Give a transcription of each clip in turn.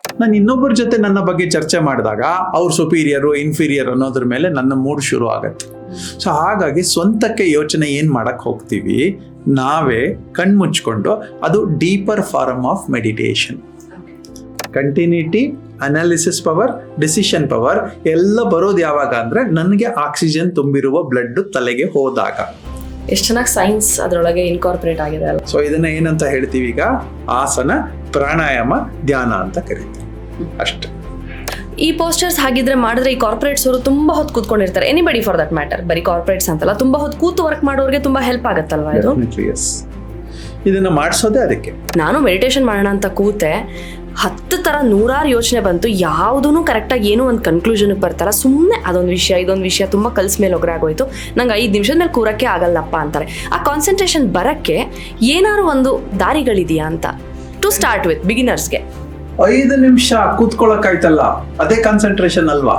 ನಾನು ಇನ್ನೊಬ್ಬರ ಜೊತೆ ನನ್ನ ಬಗ್ಗೆ ಚರ್ಚೆ ಮಾಡಿದಾಗ ಅವ್ರು ಸುಪೀರಿಯರು ಇನ್ಫೀರಿಯರ್ ಅನ್ನೋದ್ರ ಮೇಲೆ ನನ್ನ ಮೂಡ್ ಶುರು ಆಗತ್ತೆ. ಸೊ ಹಾಗಾಗಿ ಸ್ವಂತಕ್ಕೆ ಯೋಚನೆ ಏನ್ ಮಾಡಕ್ ಹೋಗ್ತೀವಿ, ನಾವೇ ಕಣ್ಮುಚ್ಕೊಂಡು, ಅದು deeper form of meditation. Continuity, analysis power, decision power ಎಲ್ಲ ಬರೋದು ಯಾವಾಗ ಅಂದ್ರೆ ನನಗೆ ಆಕ್ಸಿಜನ್ ತುಂಬಿರುವ ಬ್ಲಡ್ ತಲೆಗೆ ಹೋದಾಗ. ಎಷ್ಟು ಚೆನ್ನಾಗಿ ಸೈನ್ಸ್ ಅದರೊಳಗೆ ಇನ್ಕಾರ್ಪೊರೇಟ್ ಆಗಿದೆ ಅಲ್ಲ. ಸೊ ಇದನ್ನ ಏನಂತ ಹೇಳ್ತೀವಿ ಈಗ, ಆಸನ, ಪ್ರಾಣಾಯಾಮ, ಧ್ಯಾನ ಅಂತ ಕರಿತೀವಿ ಅಷ್ಟೇ. ಈ ಪೋಸ್ಟರ್ಸ್ ಹಾಗಿದ್ರೆ ಮಾಡಿದ್ರೆ ಈ ಕಾರ್ಪೊರೇಟ್ಸ್ ಅವರು ತುಂಬಾ ಹೊತ್ತು ಕೂತ್ಕೊಂಡಿರ್ತಾರೆ. ಎನಿಬಡಿ ಫಾರ್ ದಟ್ ಮ್ಯಾಟರ್, ಬರೀ ಕಾರ್ಪೊರೇಟ್ಸ್ ಅಂತಲ್ಲ, ತುಂಬಾ ಹೊತ್ತು ಕೂತು ವರ್ಕ್ ಮಾಡೋರಿಗೆ ತುಂಬಾ ಹೆಲ್ಪ್ ಆಗುತ್ತಲ್ವಾ ಇದು? ಇದನ್ನ ಮಾಡಿಸೋದೇ ಅದಕ್ಕೆ. ನಾನು ಮೆಡಿಟೇಷನ್ ಮಾಡೋಣ ಅಂತ ಕೂತೆ 10 ಥರ 100 ಯೋಚನೆ ಬಂತು, ಯಾವುದೂ ಕರೆಕ್ಟಾಗಿ ಏನೋ ಒಂದು ಕನ್ಕ್ಲೂಷನ್ಗೆ ಬರ್ತಾರ. ಸುಮ್ಮನೆ ಅದೊಂದು ವಿಷಯ ಇದೊಂದು ವಿಷಯ ತುಂಬ ಕಲ್ಸ್ ಮೇಲೆ ಒಗ್ರೆ ಆಗೋಯ್ತು, ನಂಗೆ 5 ನಿಮಿಷದ ಮೇಲೆ ಕೂರಕ್ಕೆ ಆಗಲ್ಲಪ್ಪ ಅಂತಾರೆ. ಆ ಕಾನ್ಸಂಟ್ರೇಷನ್ ಬರೋಕ್ಕೆ ಏನಾದ್ರು ಒಂದು ದಾರಿಗಳಿದೆಯಾ ಅಂತ, ಟು ಸ್ಟಾರ್ಟ್ ವಿತ್ ಬಿಗಿನರ್ಸ್ಗೆ? 5 ನಿಮಿಷ ಕೂತ್ಕೊಳ್ಳೋಕ್ಕಾಯ್ತಲ್ಲ, ಅದೇ ಕಾನ್ಸಂಟ್ರೇಷನ್ ಅಲ್ವಾ?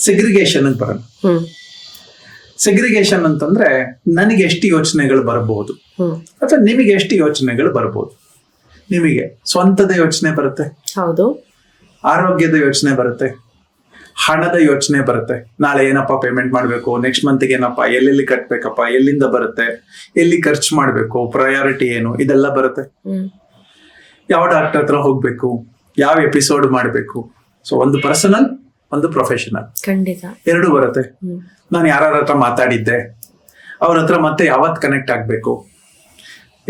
ಸೆಗ್ರಿಗೇಷನ್ ಬರೋಣ. ಸೆಗ್ರಿಗೇಷನ್ ಅಂತಂದ್ರೆ ನನಗೆ ಎಷ್ಟು ಯೋಚನೆಗಳು ಬರಬಹುದು ಅಥವಾ ನಿಮಗೆ ಎಷ್ಟು ಯೋಚನೆಗಳು ಬರಬಹುದು. ನಿಮಗೆ ಸ್ವಂತದ ಯೋಚನೆ ಬರುತ್ತೆ, ಹೌದು, ಆರೋಗ್ಯದ ಯೋಚನೆ ಬರುತ್ತೆ, ಹಣದ ಯೋಚನೆ ಬರುತ್ತೆ. ನಾಳೆ ಏನಪ್ಪಾ ಪೇಮೆಂಟ್ ಮಾಡ್ಬೇಕು, ನೆಕ್ಸ್ಟ್ ಮಂತ್ಗೆ ಏನಪ್ಪಾ, ಎಲ್ಲೆಲ್ಲಿ ಕಟ್ಬೇಕಪ್ಪ, ಎಲ್ಲಿಂದ ಬರುತ್ತೆ, ಎಲ್ಲಿ ಖರ್ಚು ಮಾಡ್ಬೇಕು, ಪ್ರಯಾರಿಟಿ ಏನು, ಇದೆಲ್ಲ ಬರುತ್ತೆ. ಯಾವ ಡಾಕ್ಟರ್ ಹತ್ರ ಹೋಗ್ಬೇಕು, ಯಾವ ಎಪಿಸೋಡ್ ಮಾಡ್ಬೇಕು. ಸೊ ಒಂದು ಪರ್ಸನಲ್, ಒಂದು ಪ್ರೊಫೆಷನಲ್, ಖಂಡಿತ ಎರಡು ಬರುತ್ತೆ. ನಾನು ಯಾರ ಹತ್ರ ಮಾತಾಡಿದ್ದೆ, ಅವ್ರ ಹತ್ರ ಮತ್ತೆ ಯಾವತ್ ಕನೆಕ್ಟ್ ಆಗ್ಬೇಕು,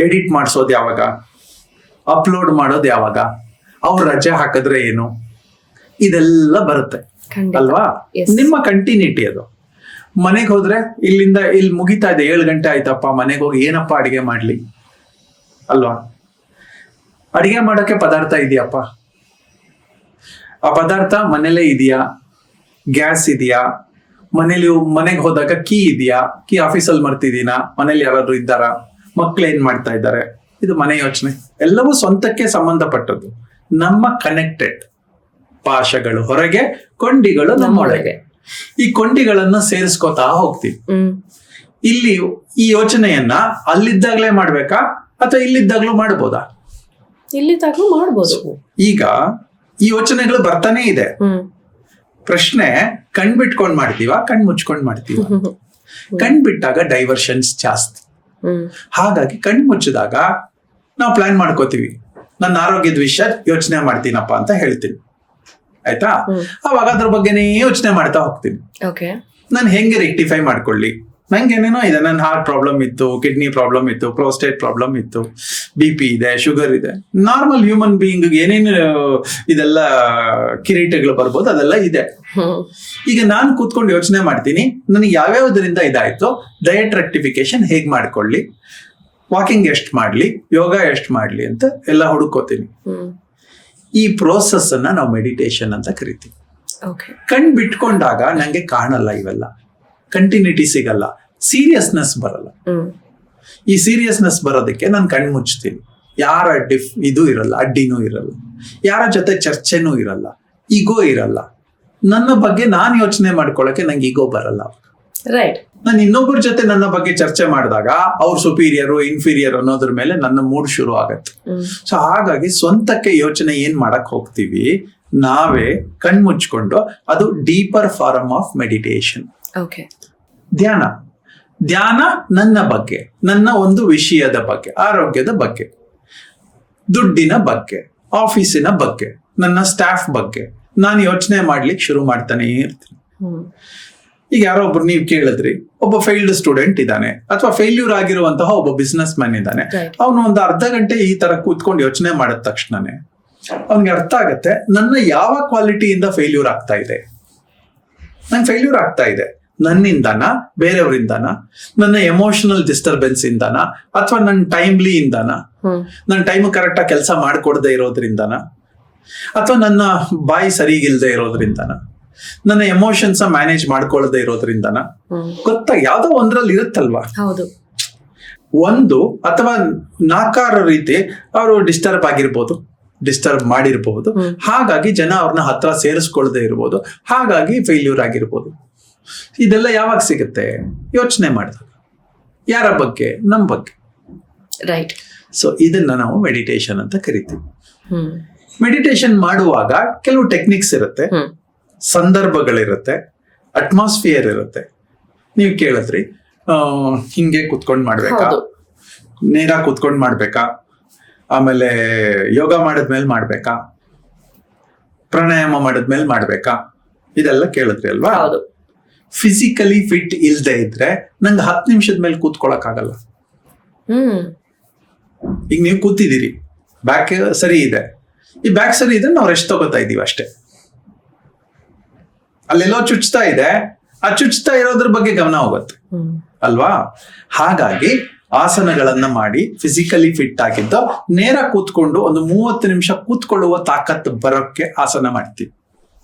ಎಡಿಟ್ ಮಾಡಿಸೋದು ಯಾವಾಗ, ಅಪ್ಲೋಡ್ ಮಾಡೋದು ಯಾವಾಗ, ಅವ್ರು ರಜೆ ಹಾಕಿದ್ರೆ ಏನು, ಇದೆಲ್ಲ ಬರುತ್ತೆ ಅಲ್ವಾ? ನಿಮ್ಮ ಕಂಟಿನ್ಯೂಟಿ ಅದು. ಮನೆಗೆ ಹೋದ್ರೆ ಇಲ್ಲಿಂದ ಇಲ್ಲಿ ಮುಗಿತಾ ಇದೆ, 7 ಗಂಟೆ ಆಯ್ತಪ್ಪ, ಮನೆಗೆ ಹೋಗಿ ಏನಪ್ಪ ಅಡಿಗೆ ಮಾಡ್ಲಿ ಅಲ್ವಾ? ಅಡಿಗೆ ಮಾಡೋಕೆ ಪದಾರ್ಥ ಇದೆಯಪ್ಪ, ಆ ಪದಾರ್ಥ ಮನೇಲೇ ಇದೆಯಾ, ಗ್ಯಾಸ್ ಇದೆಯಾ, ಮನೆಗೆ ಹೋದಾಗ ಕೀ ಇದೆಯಾ, ಕೀ ಆಫೀಸಲ್ಲಿ ಮರ್ತಿದ್ದೀನಾ, ಮನೇಲಿ ಯಾರಾದ್ರೂ ಇದ್ದಾರಾ, ಮಕ್ಳು ಏನ್ ಮಾಡ್ತಾ ಇದ್ದಾರೆ, ಇದು ಮನೆ ಯೋಚನೆ. ಎಲ್ಲವೂ ಸ್ವಂತಕ್ಕೆ ಸಂಬಂಧಪಟ್ಟದ್ದು. ನಮ್ಮ ಕನೆಕ್ಟೆಡ್ ಪಾಶಗಳು ಹೊರಗೆ, ಕೊಂಡಿಗಳು ನಮ್ಮೊಳಗೆ. ಈ ಕೊಂಡಿಗಳನ್ನ ಸೇರಿಸ್ಕೋತಾ ಹೋಗ್ತೀವಿ. ಇಲ್ಲಿ ಈ ಯೋಚನೆಯನ್ನ ಅಲ್ಲಿದ್ದಾಗ್ಲೇ ಮಾಡ್ಬೇಕಾ ಅಥವಾ ಇಲ್ಲಿದ್ದಾಗ್ಲೂ ಮಾಡ್ಬೋದಾ? ಇಲ್ಲಿದ್ದಾಗ್ಲೂ ಮಾಡ್ಬೋದು. ಈಗ ಈ ಯೋಚನೆಗಳು ಬರ್ತಾನೆ ಇದೆ. ಪ್ರಶ್ನೆ, ಕಣ್ ಬಿಟ್ಕೊಂಡ್ ಮಾಡ್ತೀವ, ಕಣ್ ಮುಚ್ಕೊಂಡ್ ಮಾಡ್ತೀವ? ಕಣ್ ಬಿಟ್ಟಾಗ ಡೈವರ್ಷನ್ಸ್ ಜಾಸ್ತಿ. ಹಾಗಾಗಿ ಕಣ್ ಮುಚ್ಚಿದಾಗ ನಾವು ಪ್ಲಾನ್ ಮಾಡ್ಕೋತೀವಿ, ನನ್ನ ಆರೋಗ್ಯದ ವಿಷಯ ಯೋಚನೆ ಮಾಡ್ತೀನಪ್ಪ ಅಂತ ಹೇಳ್ತೀನಿ, ಆಯ್ತಾ? ಅವಾಗ ಅದ್ರ ಬಗ್ಗೆನೇ ಯೋಚನೆ ಮಾಡ್ತಾ ಹೋಗ್ತೀನಿ. ನಾನು ಹೆಂಗೆ ರೆಕ್ಟಿಫೈ ಮಾಡ್ಕೊಳ್ಳಿ, ನಂಗೆ ಏನೇನೋ ಇದೆ, ನನ್ನ ಹಾರ್ಟ್ ಪ್ರಾಬ್ಲಮ್ ಇತ್ತು, ಕಿಡ್ನಿ ಪ್ರಾಬ್ಲಮ್ ಇತ್ತು, ಪ್ರೋಸ್ಟೇಟ್ ಪ್ರಾಬ್ಲಮ್ ಇತ್ತು, BP ಇದೆ, ಶುಗರ್ ಇದೆ. ನಾರ್ಮಲ್ ಹ್ಯೂಮನ್ ಬೀಯಿಂಗ್ ಏನೇನು ಇದೆಲ್ಲ ಕಿರೀಟಗಳು ಬರ್ಬೋದು, ಅದೆಲ್ಲ ಇದೆ. ಈಗ ನಾನು ಕೂತ್ಕೊಂಡು ಯೋಚನೆ ಮಾಡ್ತೀನಿ, ನನಗೆ ಯಾವ್ಯಾವುದರಿಂದ ಇದಾಯ್ತು, ಡಯಟ್ ರೆಕ್ಟಿಫಿಕೇಶನ್ ಹೇಗ್ ಮಾಡ್ಕೊಳ್ಳಿ, ವಾಕಿಂಗ್ ಎಷ್ಟು ಮಾಡ್ಲಿ, ಯೋಗ ಎಷ್ಟು ಮಾಡ್ಲಿ ಅಂತ ಎಲ್ಲ ಹುಡುಕೋತೀನಿ. ಈ ಪ್ರೋಸೆಸ್ ಅನ್ನ ನಾವು ಮೆಡಿಟೇಷನ್ ಅಂತ ಕರಿತೀವಿ. ಕಣ್ ಬಿಟ್ಕೊಂಡಾಗ ನಂಗೆ ಕಾಣಲ್ಲ, ಇವೆಲ್ಲ ಕಂಟಿನ್ಯೂಟಿ ಸಿಗಲ್ಲ, ಸೀರಿಯಸ್ನೆಸ್ ಬರಲ್ಲ. ಈ ಸೀರಿಯಸ್ನೆಸ್ ಬರೋದಕ್ಕೆ ನಾನು ಕಣ್ ಮುಚ್ತೀನಿ. ಯಾರ ಇದು ಇರಲ್ಲ, ಅಡ್ಡಿನೂ ಇರಲ್ಲ, ಯಾರ ಜೊತೆ ಚರ್ಚೆನೂ ಇರಲ್ಲ, ಈಗೋ ಇರಲ್ಲ. ನನ್ನ ಬಗ್ಗೆ ನಾನು ಯೋಚನೆ ಮಾಡ್ಕೊಳಕ್ಕೆ ನಂಗೆ ಈಗೋ ಬರಲ್ಲ. ರೈಟ್. ನಾನು ಇನ್ನೊಬ್ಬರ ಜೊತೆ ನನ್ನ ಬಗ್ಗೆ ಚರ್ಚೆ ಮಾಡಿದಾಗ ಅವ್ರು ಸುಪೀರಿಯರು ಇನ್ಫೀರಿಯರ್ ಅನ್ನೋದ್ರ ಮೇಲೆ ನನ್ನ ಮೂಡ್ ಶುರು ಆಗತ್ತೆ. ಸೊ ಹಾಗಾಗಿ ಸ್ವಂತಕ್ಕೆ ಯೋಚನೆ ಏನ್ ಮಾಡಕ್ ಹೋಗ್ತೀವಿ, ನಾವೇ ಕಣ್ ಮುಚ್ಕೊಂಡು, ಅದು ಡೀಪರ್ ಫಾರ್ಮ್ ಆಫ್ ಮೆಡಿಟೇಷನ್. ಧ್ಯಾನ. ಧ್ಯಾನ ನನ್ನ ಬಗ್ಗೆ, ನನ್ನ ಒಂದು ವಿಷಯದ ಬಗ್ಗೆ, ಆರೋಗ್ಯದ ಬಗ್ಗೆ, ದುಡ್ಡಿನ ಬಗ್ಗೆ, ಆಫೀಸಿನ ಬಗ್ಗೆ, ನನ್ನ ಸ್ಟಾಫ್ ಬಗ್ಗೆ ನಾನು ಯೋಚನೆ ಮಾಡ್ಲಿಕ್ಕೆ ಶುರು ಮಾಡ್ತಾನೆ ಇರ್ತೀನಿ. ಈಗ ಯಾರೋ ಒಬ್ರು ನೀವು ಕೇಳಿದ್ರಿ, ಒಬ್ಬ ಫೇಲ್ಡ್ ಸ್ಟೂಡೆಂಟ್ ಇದ್ದಾನೆ ಅಥವಾ ಫೇಲ್ಯೂರ್ ಆಗಿರುವಂತಹ ಒಬ್ಬ ಬಿಸ್ನೆಸ್ ಮ್ಯಾನ್ ಇದ್ದಾನೆ. ಅವನು ಒಂದು ಅರ್ಧ ಗಂಟೆ ಈ ತರ ಕೂತ್ಕೊಂಡು ಯೋಚನೆ ಮಾಡಿದ ತಕ್ಷಣನೇ ಅವನಿಗೆ ಅರ್ಥ ಆಗತ್ತೆ, ನನ್ನ ಯಾವ ಕ್ವಾಲಿಟಿಯಿಂದ ಫೇಲ್ಯೂರ್ ಆಗ್ತಾ ಇದೆ. ನಂಗೆ ಫೇಲ್ಯೂರ್ ಆಗ್ತಾ ಇದೆ ನನ್ನಿಂದನ, ಬೇರೆಯವರಿಂದನ, ನನ್ನ ಎಮೋಷನಲ್ ಡಿಸ್ಟರ್ಬೆನ್ಸ್ ಇಂದನ, ಅಥವಾ ನನ್ನ ಟೈಮ್ಲಿ ಇಂದನ, ನನ್ನ ಟೈಮ್ ಕರೆಕ್ಟ್ ಆಗಿ ಕೆಲಸ ಮಾಡ್ಕೊಡದೆ ಇರೋದ್ರಿಂದನ, ಅಥವಾ ನನ್ನ ಬಾಯಿ ಸರಿಗಿಲ್ದೆ ಇರೋದ್ರಿಂದನ, ನನ್ನ ಎಮೋಷನ್ಸ್ ಮ್ಯಾನೇಜ್ ಮಾಡ್ಕೊಳ್ಳದೆ ಇರೋದ್ರಿಂದನ. ಗೊತ್ತಾ, ಯಾವ್ದೋ ಒಂದ್ರಲ್ಲಿ ಇರುತ್ತಲ್ವಾ. ಒಂದು ಅಥವಾ ನಾಲ್ಕಾರು ರೀತಿ ಅವರು ಡಿಸ್ಟರ್ಬ್ ಆಗಿರ್ಬೋದು. ಡಿಸ್ಟರ್ಬ್ ಮಾಡಿರಬಹುದು, ಹಾಗಾಗಿ ಜನ ಅವ್ರನ್ನ ಹತ್ರ ಸೇರಿಸ್ಕೊಳ್ದೇ ಇರ್ಬೋದು, ಹಾಗಾಗಿ ಫೇಲ್ಯೂರ್ ಆಗಿರ್ಬೋದು. ಇದೆಲ್ಲ ಯಾವಾಗ ಸಿಗುತ್ತೆ? ಯೋಚನೆ ಮಾಡಿದಾಗ. ಯಾರ ಬಗ್ಗೆ? ನಮ್ಮ ಬಗ್ಗೆ. ರೈಟ್. ಸೊ ಇದನ್ನ ನಾವು ಮೆಡಿಟೇಷನ್ ಅಂತ ಕರಿತೀವಿ. ಮೆಡಿಟೇಷನ್ ಮಾಡುವಾಗ ಕೆಲವು ಟೆಕ್ನಿಕ್ಸ್ ಇರುತ್ತೆ, ಸಂದರ್ಭಗಳಿರುತ್ತೆ, ಅಟ್ಮಾಸ್ಫಿಯರ್ ಇರುತ್ತೆ. ನೀವು ಕೇಳಿದ್ರಿ ಹಿಂಗೆ ಕುತ್ಕೊಂಡ್ ಮಾಡ್ಬೇಕಾ, ನೇರ ಕುತ್ಕೊಂಡ್ ಮಾಡ್ಬೇಕಾ, ಆಮೇಲೆ ಯೋಗ ಮಾಡಿದ್ಮೇಲೆ ಮಾಡ್ಬೇಕಾ, ಪ್ರಾಣಾಯಾಮ ಮಾಡಿದ್ಮೇಲೆ ಮಾಡ್ಬೇಕಾ, ಇದೆಲ್ಲ ಕೇಳಿದ್ರಿ ಅಲ್ವಾ? ಫಿಸಿಕಲಿ ಫಿಟ್ ಇಲ್ದೇ ಇದ್ರೆ ನಂಗೆ 10 ನಿಮಿಷದ ಮೇಲೆ ಕೂತ್ಕೊಳಕ್ ಆಗಲ್ಲ. ಈಗ ನೀವು ಕೂತಿದ್ದೀರಿ, ಬ್ಯಾಕ್ ಸರಿ ಇದೆ, ಈ ಬ್ಯಾಕ್ ಸರಿ ಇದೆ, ನಾವು ರೆಸ್ಟ್ ತಗೋತಾ ಇದೀವಿ ಅಷ್ಟೇ. ಅಲ್ಲೆಲ್ಲೋ ಚುಚ್ತಾ ಇದೆ, ಆ ಚುಚ್ತಾ ಇರೋದ್ರ ಬಗ್ಗೆ ಗಮನ ಹೋಗುತ್ತೆ ಅಲ್ವಾ? ಹಾಗಾಗಿ ಆಸನಗಳನ್ನ ಮಾಡಿ ಫಿಸಿಕಲಿ ಫಿಟ್ ಆಗಿದ್ದು ನೇರ ಕೂತ್ಕೊಂಡು ಒಂದು 30 ನಿಮಿಷ ಕೂತ್ಕೊಳ್ಳುವ ತಾಕತ್ ಬರೋಕ್ಕೆ ಆಸನ ಮಾಡ್ತೀವಿ.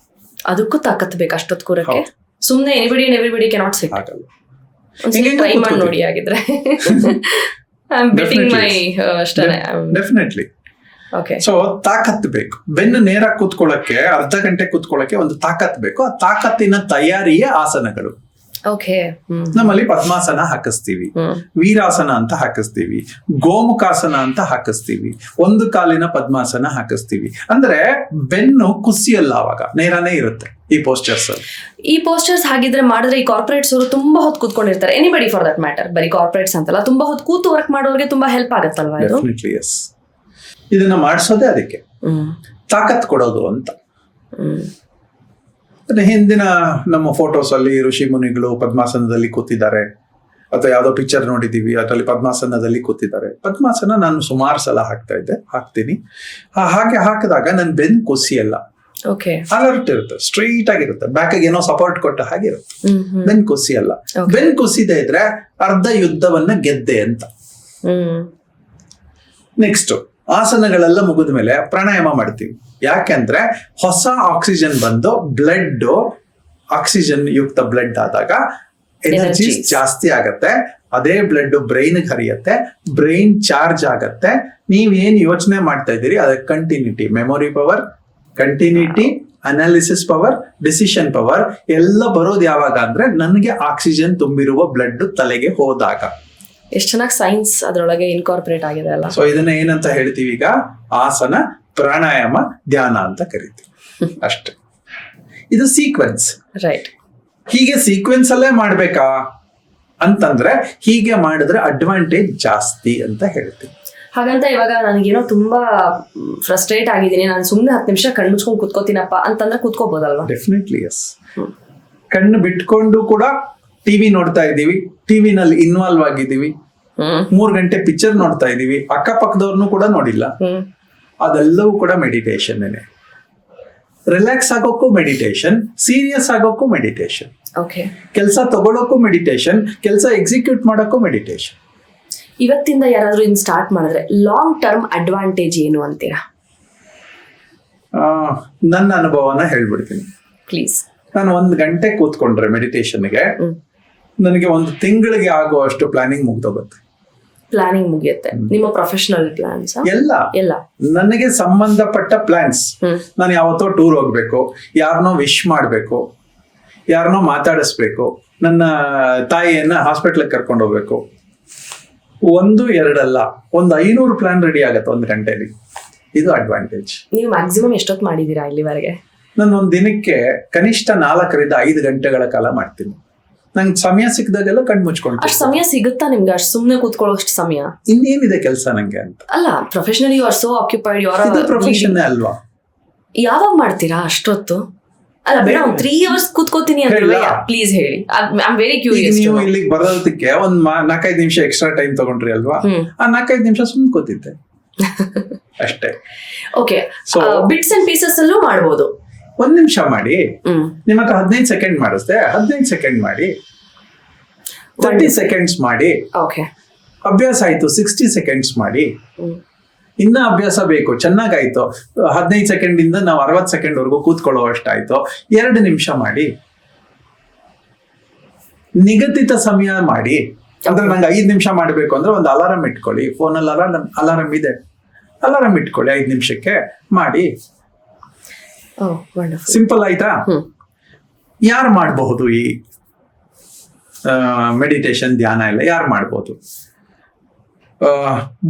ಅದಕ್ಕೂ ತಾಕತ್ ಬೇಕು ಅಷ್ಟೊತ್ತು ಕೂರಕ್ಕೆ. ಸುಮ್ನೆ ಎನಿಬಡಿ ಕೆನಾಟ್ ಸಿಟ್ ಆಗಲ್ಲ. ಟ್ರೈ ಮಾಡಿ ನೋಡಿ ಆಗಿದ್ರೆ. ಡೆಫಿನೆಟ್ಲಿ. ಸೊ ತಾಕತ್ ಬೇಕು. ಬೆನ್ನು ನೇರ ಕೂತ್ಕೊಳ್ಳಕ್ಕೆ, ಅರ್ಧ ಗಂಟೆ ಕೂತ್ಕೊಳ್ಳಕ್ಕೆ ಒಂದು ತಾಕತ್ ಬೇಕು. ಆ ತಾಕತ್ತಿನ ತಯಾರಿಯೇ ಆಸನಗಳು. ನಮ್ಮಲ್ಲಿ ಪದ್ಮಾಸನ ಹಾಕಿಸ್ತೀವಿ, ವೀರಾಸನ ಅಂತ ಹಾಕಿಸ್ತೀವಿ, ಗೋಮುಖಾಸನ ಅಂತ ಹಾಕಿಸ್ತೀವಿ, ಒಂದು ಕಾಲಿನ ಪದ್ಮಾಸನ ಹಾಕಿಸ್ತೀವಿ. ಅಂದ್ರೆ ಬೆನ್ನು ಕುಸಿಯಲ್ಲ, ಅವಾಗ ನೇರನೇ ಇರುತ್ತೆ ಈ ಪೋಸ್ಚರ್ಸ್ ಅಲ್ಲಿ. ಈ ಪೋಸ್ಚರ್ಸ್ ಹಾಗಿದ್ರೆ ಮಾಡಿದ್ರೆ ಈ ಕಾರ್ಪೊರೇಟ್ಸ್ ಅವರು ತುಂಬಾ ಹೊತ್ತು ಕೂತ್ಕೊಂಡಿರ್ತಾರೆ. ಎನಿಬಡಿ ಫಾರ್ ದಟ್ ಮ್ಯಾಟರ್, ಬರೀ ಕಾರ್ಪೊರೇಟ್ಸ್ ಅಂತಲ್ಲ, ತುಂಬಾ ಹೊತ್ತು ಕೂತು ವರ್ಕ್ ಮಾಡೋರಿಗೆ ತುಂಬಾ ಹೆಲ್ಪ್ ಆಗುತ್ತಲ್ವಾ ಇದು? Definitely yes. ಇದನ್ನ ಮಾಡಿಸೋದೇ ಅದಕ್ಕೆ, ತಾಕತ್ ಕೊಡೋದು ಅಂತ. ಹಿಂದಿನ ನಮ್ಮ ಫೋಟೋಸ್ ಅಲ್ಲಿ ಋಷಿ ಮುನಿಗಳು ಪದ್ಮಾಸನದಲ್ಲಿ ಕೂತಿದ್ದಾರೆ, ಅಥವಾ ಯಾವ್ದೋ ಪಿಕ್ಚರ್ ನೋಡಿದೀವಿ ಅದರಲ್ಲಿ ಪದ್ಮಾಸನದಲ್ಲಿ ಕೂತಿದ್ದಾರೆ. ಪದ್ಮಾಸನ ನಾನು ಸುಮಾರು ಸಲ ಹಾಕ್ತೀನಿ. ಹಾಗೆ ಹಾಕಿದಾಗ ನನ್ ಬೆನ್ ಕುಸಿಯಲ್ಲ, ಅಲರ್ಟ್ ಇರುತ್ತೆ, ಸ್ಟ್ರೈಟ್ ಆಗಿರುತ್ತೆ, ಬ್ಯಾಕ್ ಏನೋ ಸಪೋರ್ಟ್ ಕೊಟ್ಟ ಹಾಗಿರುತ್ತೆ, ಬೆನ್ ಕುಸಿಯಲ್ಲ. ಬೆನ್ ಕುಸಿದೇ ಇದ್ರೆ ಅರ್ಧ ಯುದ್ಧವನ್ನ ಗೆದ್ದೆ ಅಂತ. ನೆಕ್ಸ್ಟ್ ಆಸನಗಳೆಲ್ಲ ಮುಗಿದ ಮೇಲೆ ಪ್ರಾಣಾಯಾಮ ಮಾಡ್ತೀವಿ. ಯಾಕೆಂದ್ರೆ ಹೊಸ ಆಕ್ಸಿಜನ್ ಬಂದು ಬ್ಲಡ್ ಆಕ್ಸಿಜನ್ ಯುಕ್ತ ಬ್ಲಡ್ ಆದಾಗ ಎನರ್ಜಿ ಜಾಸ್ತಿ ಆಗತ್ತೆ. ಅದೇ ಬ್ಲಡ್ ಬ್ರೈನ್ಗೆ ಹರಿಯತ್ತೆ, ಬ್ರೈನ್ ಚಾರ್ಜ್ ಆಗತ್ತೆ. ನೀವೇನ್ ಯೋಚನೆ ಮಾಡ್ತಾ ಇದ್ದೀರಿ ಅದಕ್ಕೆ continuity, memory power, continuity, analysis power, decision power ಎಲ್ಲ ಬರೋದು ಯಾವಾಗ ಅಂದ್ರೆ ನನಗೆ ಆಕ್ಸಿಜನ್ ತುಂಬಿರುವ ಬ್ಲಡ್ ತಲೆಗೆ ಹೋದಾಗ. ಎಷ್ಟು ಚೆನ್ನಾಗಿ ಸೈನ್ಸ್ ಅದರೊಳಗೆ ಇನ್ಕಾರ್ಪೊರೇಟ್ ಆಗಿದೆ ಅಲ್ಲ. ಸೊ ಇದನ್ನ ಏನಂತ ಹೇಳ್ತೀವಿ ಈಗ? ಆಸನ, ಪ್ರಾಣಾಯಾಮ, ಧ್ಯಾನ ಅಂತ ಕರಿತೀವಿ ಅಷ್ಟೇ. ಇದು ಸೀಕ್ವೆನ್ಸ್. ರೈಟ್. ಹೀಗೆ ಸೀಕ್ವೆನ್ಸ್ ಅಲ್ಲೇ ಮಾಡ್ಬೇಕಾ ಅಂತಂದ್ರೆ ಹೀಗೆ ಮಾಡಿದ್ರೆ ಅಡ್ವಾಂಟೇಜ್ ಜಾಸ್ತಿ ಅಂತ ಹೇಳ್ತೀವಿ. ಹಾಗಂತ ಇವಾಗ ನನಗೇನೋ ತುಂಬಾ ಫ್ರಸ್ಟ್ರೇಟ್ ಆಗಿದ್ದೀನಿ, ನಾನು ಸುಮ್ಮನೆ 10 ನಿಮಿಷ ಕಣ್ಣು ಮುಚ್ಕೊಂಡು ಕುತ್ಕೋತೀನಪ್ಪ ಅಂತಂದ್ರೆ ಕುತ್ಕೋಬಹುದಲ್ವಾ? Definitely yes. ಕಣ್ಣು ಬಿಟ್ಕೊಂಡು ಕೂಡ ಟಿವಿ ನೋಡ್ತಾ ಇದೀವಿ, ಟಿವಿನಲ್ಲಿ ಇನ್ವಾಲ್ವ್ ಆಗಿದ್ದೀವಿ, 3 ಗಂಟೆ ಪಿಕ್ಚರ್ ನೋಡ್ತಾ ಇದೀವಿ, ಅಕ್ಕಪಕ್ಕದವ್ರನ್ನು ಕೂಡ ನೋಡಿಲ್ಲ, ಅದೆಲ್ಲವೂ ಕೂಡ ಮೆಡಿಟೇಷನ್. ರಿಲ್ಯಾಕ್ಸ್ ಆಗೋಕ್ಕೂ ಮೆಡಿಟೇಷನ್, ಸೀರಿಯಸ್ ಆಗೋಕ್ಕೂ ಮೆಡಿಟೇಷನ್, ಕೆಲಸ ತಗೊಳಕ್ಕೂ ಮೆಡಿಟೇಷನ್, ಕೆಲಸ ಎಕ್ಸಿಕ್ಯೂಟ್ ಮಾಡೋಕ್ಕೂ ಮೆಡಿಟೇಷನ್. ಇವತ್ತಿಂದ ಯಾರಾದ್ರೂ ಇನ್ ಸ್ಟಾರ್ಟ್ ಮಾಡಿದ್ರೆ ಲಾಂಗ್ ಟರ್ಮ್ ಅಡ್ವಾಂಟೇಜ್ ಏನು ಅಂತೀರಾ? ನನ್ನ ಅನುಭವನ ಹೇಳ್ಬಿಡ್ತೀನಿ ಪ್ಲೀಸ್. ನಾನು 1 ಗಂಟೆ ಕೂತ್ಕೊಂಡ್ರೆ ಮೆಡಿಟೇಷನ್ಗೆ ನನಗೆ 1 ತಿಂಗಳಿಗೆ ಆಗುವಷ್ಟು ಪ್ಲಾನಿಂಗ್ ಮುಗ್ದೋಗುತ್ತೆ. ಪ್ಲಾನಿಂಗ್ ಮುಗಿಯುತ್ತೆ? ನಿಮ್ಮ ಪ್ರೊಫೆಷನಲ್ ಪ್ಲಾನ್ಸ್ ಎಲ್ಲ ನನಗೆ ಸಂಬಂಧಪಟ್ಟ ಪ್ಲಾನ್ಸ್. ನಾನು ಯಾವತ್ತೋ ಟೂರ್ ಹೋಗ್ಬೇಕು, ಯಾರನ್ನೋ ವಿಶ್ ಮಾಡ್ಬೇಕು, ಯಾರನ್ನೋ ಮಾತಾಡಿಸ್ಬೇಕು, ನನ್ನ ತಾಯಿಯನ್ನ ಹಾಸ್ಪಿಟ್ಲಿಗೆ ಕರ್ಕೊಂಡು ಹೋಗ್ಬೇಕು, 1, 2 ಅಲ್ಲ, 500 ಪ್ಲಾನ್ ರೆಡಿ ಆಗತ್ತೆ 1 ಗಂಟೆಲಿ. ಇದು ಅಡ್ವಾಂಟೇಜ್. ನೀವು ಮ್ಯಾಕ್ಸಿಮಮ್ ಎಷ್ಟೊತ್ತು ಮಾಡಿದೀರಾ ಇಲ್ಲಿವರೆಗೆ? ನಾನು 1 ದಿನಕ್ಕೆ ಕನಿಷ್ಠ 4 ರಿಂದ 5 ಗಂಟೆಗಳ ಕಾಲ ಮಾಡ್ತೀನಿ. ನಂಗೆ ಸಮಯ ಸಿಕ್ಕದಾಗೆಲ್ಲ ಕಣ್ಣು ಮುಚ್ಕೊಂಡು. ಅಷ್ಟು ಸಮಯ ಸಿಗುತ್ತಾ ನಿಮ್ಗೆ? ಅಷ್ಟು ಸುಮ್ಮನೆ ಕೂತ್ಕೊಳ್ಳೋಷ್ಟು ಸಮಯ? ಇನ್ನೇನಿದೆ ಕೆಲಸ ನಂಗೆ ಅಂತ ಅಲ್ಲ. Professionally you are so occupied, you are profession ಅಲ್ವಾ? ಯಾವಾಗ ಮಾಡ್ತೀರಾ ಅಷ್ಟೊತ್ತು? ಅಲ್ಲ ಬೇಡ, 3 hours ಕೂತ್ಕೋತೀನಿ ಅಂದ್ರೆ ಪ್ಲೀಸ್ ಹೇಳಿ. I am very curious. ನೀವು ಇಲ್ಲಿಗೆ ಬರೋದಕ್ಕೆ 4-5 ನಿಮಿಷ ಎಕ್ಸ್ಟ್ರಾ ಟೈಮ್ ತಗೊಂಡ್ರಿ ಅಲ್ವಾ? ಆ 4-5 ನಿಮಿಷ ಸುಮ್ಮನೆ ಕೂತಿದ್ದೆ ಅಷ್ಟೇ. ಓಕೆ, ಬಿಟ್ಸ್ ಅಂಡ್ ಪೀಸಸ್ ಅಲ್ಲೂ ಮಾಡ್ಬೋದು. 1 ನಿಮಿಷ ಮಾಡಿ, ನಿಮ್ಮ ಹತ್ರ 15 ಸೆಕೆಂಡ್ ಮಾಡಿಸ್ದೆ, 15 ಸೆಕೆಂಡ್ ಮಾಡಿ, 30 ಸೆಕೆಂಡ್ಸ್ ಮಾಡಿ. ಅಭ್ಯಾಸ ಆಯ್ತು, 60 ಸೆಕೆಂಡ್ಸ್ ಮಾಡಿ. ಇನ್ನ ಅಭ್ಯಾಸ ಬೇಕು, ಚೆನ್ನಾಗಾಯ್ತು, 15 ಸೆಕೆಂಡ್ ಇಂದ ನಾವು 60 ಸೆಕೆಂಡ್ ವರ್ಗು ಕೂತ್ಕೊಳ್ಳೋ ಅಷ್ಟಾಯ್ತು, 2 ನಿಮಿಷ ಮಾಡಿ. ನಿಗದಿತ ಸಮಯ ಮಾಡಿ. ಅಂದ್ರೆ ನಂಗೆ 5 ನಿಮಿಷ ಮಾಡ್ಬೇಕು ಅಂದ್ರೆ ಒಂದು ಅಲಾರಾಮ್ ಇಟ್ಕೊಳ್ಳಿ, ಫೋನಲ್ಲಿ ಅಲಾರಾಮ್ ಇದೆ, ಅಲಾರಾಮ್ ಇಟ್ಕೊಳ್ಳಿ 5 ನಿಮಿಷಕ್ಕೆ ಮಾಡಿ. ಓಹ್ ವಂಡರ್ಫುಲ್. ಸಿಂಪಲ್ ಆಯ್ತಾ? ಯಾರು ಮಾಡಬಹುದು ಈ ಮೆಡಿಟೇಷನ್ ಧ್ಯಾನ ಎಲ್ಲ ಯಾರು ಮಾಡ್ಬೋದು?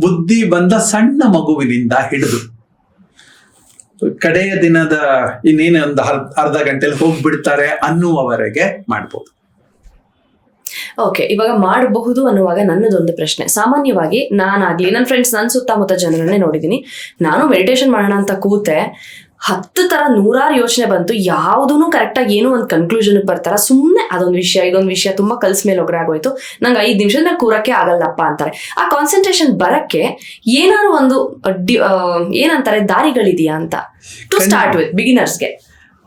ಬುದ್ಧಿ ಬಂದ ಸಣ್ಣ ಮಗುವಿನಿಂದ ಹಿಡಿದು ಕಡೆಯ ದಿನದ ಇನ್ನೇನು ಒಂದು ಅರ್ಧ ಗಂಟೆಲಿ ಹೋಗ್ಬಿಡ್ತಾರೆ ಅನ್ನುವವರೆಗೆ ಮಾಡ್ಬೋದು. ಓಕೆ, ಇವಾಗ ಮಾಡಬಹುದು ಅನ್ನುವಾಗ ನನ್ನದೊಂದು ಪ್ರಶ್ನೆ. ಸಾಮಾನ್ಯವಾಗಿ ನಾನಾಗ್ಲಿ ನನ್ನ ಫ್ರೆಂಡ್ಸ್, ನನ್ನ ಸುತ್ತಮುತ್ತ ಜನರನ್ನೇ ನೋಡಿದ್ದೀನಿ. ನಾನು ಮೆಡಿಟೇಷನ್ ಮಾಡೋಣ ಅಂತ ಕೂತೆ 10 ತರ 100 ಯೋಚನೆ ಬಂತು, ಯಾವುದೂ ಕರೆಕ್ಟಾಗಿ ಏನೋ ಒಂದು ಕನ್ಕ್ಲೂಷನ್ ಬರ್ತಾರ. ಸುಮ್ಮನೆ ಅದೊಂದು ವಿಷಯ ಇದೊಂದು ವಿಷಯ ತುಂಬಾ ಕಲ್ಸ್ ಮೇಲೆ ಒಗ್ರ ಆಗೋಯ್ತು, ನಂಗೆ 5 ನಿಮಿಷದ ಮೇಲೆ ಕೂರಕ್ಕೆ ಆಗಲ್ಲಪ್ಪ ಅಂತಾರೆ. ಆ ಕಾನ್ಸಂಟ್ರೇಷನ್ ಬರಕ್ಕೆ ಏನಾದ್ರು ಒಂದು ಏನಂತಾರೆ ದಾರಿಗಳಿದೆಯಾ ಅಂತ ಟು ಸ್ಟಾರ್ಟ್ ವಿತ್ ಬಿಗಿನರ್ಸ್ಗೆ?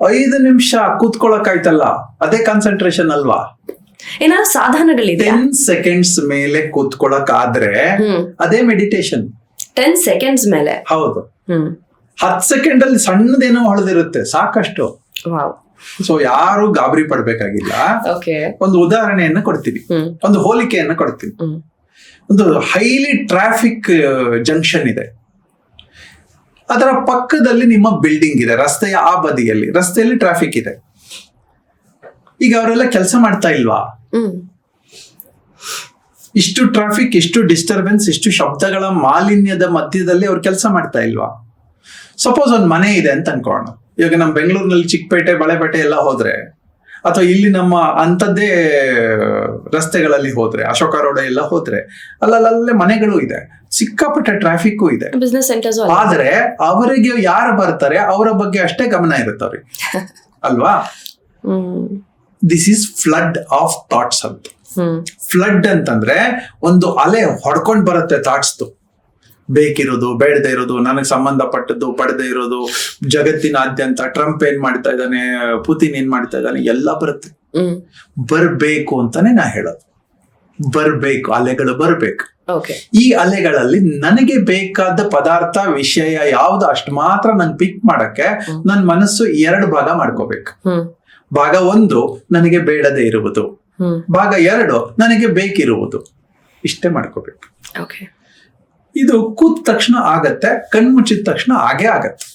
5 ನಿಮಿಷ ಕೂತ್ಕೊಳ್ಳೋಕಾಯ್ತಲ್ಲ, ಅದೇ ಕಾನ್ಸಂಟ್ರೇಷನ್ ಅಲ್ವಾ? ಏನಾದ್ರು ಸಾಧನಗಳಿದೆ? 10 ಸೆಕೆಂಡ್ಸ್ ಮೇಲೆ ಕೂತ್ಕೊಳ್ಳಕ್ ಆದ್ರೆ ಅದೇ ಮೆಡಿಟೇಷನ್. 10 ಸೆಕೆಂಡ್ಸ್ ಮೇಲೆ? ಹೌದು. 10 ಸೆಕೆಂಡ್ ಅಲ್ಲಿ ಸಣ್ಣದೇನೋ ಹೊಳೆದಿರುತ್ತೆ, ಸಾಕಷ್ಟು. ಸೊ ಯಾರು ಗಾಬರಿ ಪಡ್ಬೇಕಾಗಿಲ್ಲ. ಒಂದು ಉದಾಹರಣೆಯನ್ನ ಕೊಡ್ತೀನಿ, ಒಂದು ಹೋಲಿಕೆಯನ್ನ ಕೊಡ್ತೀನಿ. ಒಂದು ಹೈಲಿ ಟ್ರಾಫಿಕ್ ಜಂಕ್ಷನ್ ಇದೆ, ಅದರ ಪಕ್ಕದಲ್ಲಿ ನಿಮ್ಮ ಬಿಲ್ಡಿಂಗ್ ಇದೆ, ರಸ್ತೆಯ ಆ ಬದಿಯಲ್ಲಿ ರಸ್ತೆಯಲ್ಲಿ ಟ್ರಾಫಿಕ್ ಇದೆ. ಈಗ ಅವರೆಲ್ಲ ಕೆಲಸ ಮಾಡ್ತಾ ಇಲ್ವಾ? ಇಷ್ಟು ಟ್ರಾಫಿಕ್, ಇಷ್ಟು ಡಿಸ್ಟರ್ಬೆನ್ಸ್, ಇಷ್ಟು ಶಬ್ದಗಳ ಮಾಲಿನ್ಯದ ಮಧ್ಯದಲ್ಲಿ ಅವ್ರು ಕೆಲಸ ಮಾಡ್ತಾ ಇಲ್ವಾ? ಸಪೋಸ್ ಒಂದು ಮನೆ ಇದೆ ಅಂತ ಅನ್ಕೋಣ. ಇವಾಗ ನಮ್ಮ ಬೆಂಗಳೂರಿನಲ್ಲಿ ಚಿಕ್ಕಪೇಟೆ, ಬಳೆಪೇಟೆ ಎಲ್ಲ ಹೋದ್ರೆ, ಅಥವಾ ಇಲ್ಲಿ ನಮ್ಮ ಅಂಥದ್ದೇ ರಸ್ತೆಗಳಲ್ಲಿ ಹೋದ್ರೆ, ಅಶೋಕ ರೋಡ್ ಎಲ್ಲ ಹೋದ್ರೆ, ಅಲ್ಲಲ್ಲೇ ಮನೆಗಳು ಇದೆ, ಸಿಕ್ಕಾಪಟ್ಟೆ ಟ್ರಾಫಿಕ್ ಇದೆ, ಬಿಸ್ನೆಸ್ ಸೆಂಟರ್ಸ್. ಆದ್ರೆ ಅವರಿಗೆ ಯಾರು ಬರ್ತಾರೆ ಅವರ ಬಗ್ಗೆ ಅಷ್ಟೇ ಗಮನ ಇರುತ್ತೆ ಅವ್ರಿಗೆ, ಅಲ್ವಾ? This is flood of thoughts ಅಂತ. ಫ್ಲಡ್ ಅಂತಂದ್ರೆ ಒಂದು ಅಲೆ ಹೊಡ್ಕೊಂಡ್ ಬರುತ್ತೆ ಥಾಟ್ಸ್ದು. ಬೇಕಿರೋದು, ಬೇಡದೇ ಇರೋದು, ನನಗೆ ಸಂಬಂಧಪಟ್ಟದ್ದು, ಪಡೆದೇ ಇರೋದು, ಜಗತ್ತಿನಾದ್ಯಂತ ಟ್ರಂಪ್ ಏನ್ ಮಾಡ್ತಾ ಇದ್ದಾನೆ, ಪುತಿನ್ ಏನ್ ಮಾಡ್ತಾ ಇದ್ದಾನೆ, ಎಲ್ಲ ಬರುತ್ತೆ. ಬರ್ಬೇಕು ಅಂತಾನೆ ನಾ ಹೇಳೋದು. ಬರ್ಬೇಕು, ಅಲೆಗಳು ಬರ್ಬೇಕು. ಈ ಅಲೆಗಳಲ್ಲಿ ನನಗೆ ಬೇಕಾದ ಪದಾರ್ಥ, ವಿಷಯ ಯಾವ್ದು ಅಷ್ಟು ಮಾತ್ರ ನಂಗೆ ಪಿಕ್ ಮಾಡಕ್ಕೆ ನನ್ನ ಮನಸ್ಸು 2 ಭಾಗ ಮಾಡ್ಕೋಬೇಕು. ಭಾಗ 1 ನನಗೆ ಬೇಡದೇ ಇರುವುದು, ಭಾಗ 2 ನನಗೆ ಬೇಕಿರುವುದು. ಇಷ್ಟೇ ಮಾಡ್ಕೋಬೇಕು. ಇದು ಕೂತ ತಕ್ಷಣ ಆಗತ್ತೆ, ಕಣ್ಮುಚ್ಚಿದ ತಕ್ಷಣ ಆಗೇ ಆಗತ್ತೆ.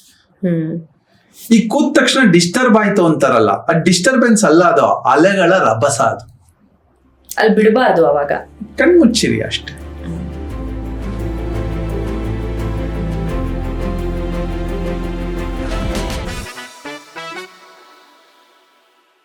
ಈ ಕೂತ ತಕ್ಷಣ ಡಿಸ್ಟರ್ಬ್ ಆಯ್ತು ಅಂತಾರಲ್ಲ, ಆ ಡಿಸ್ಟರ್ಬೆನ್ಸ್ ಅಲ್ಲ, ಅದು ಅಲೆಗಳ ರಭಸ. ಅದು ಅಲ್ಲಿ ಬಿಡಬಾರ್ದು. ಅವಾಗ ಕಣ್ಮುಚ್ಚಿರಿ ಅಷ್ಟೇ.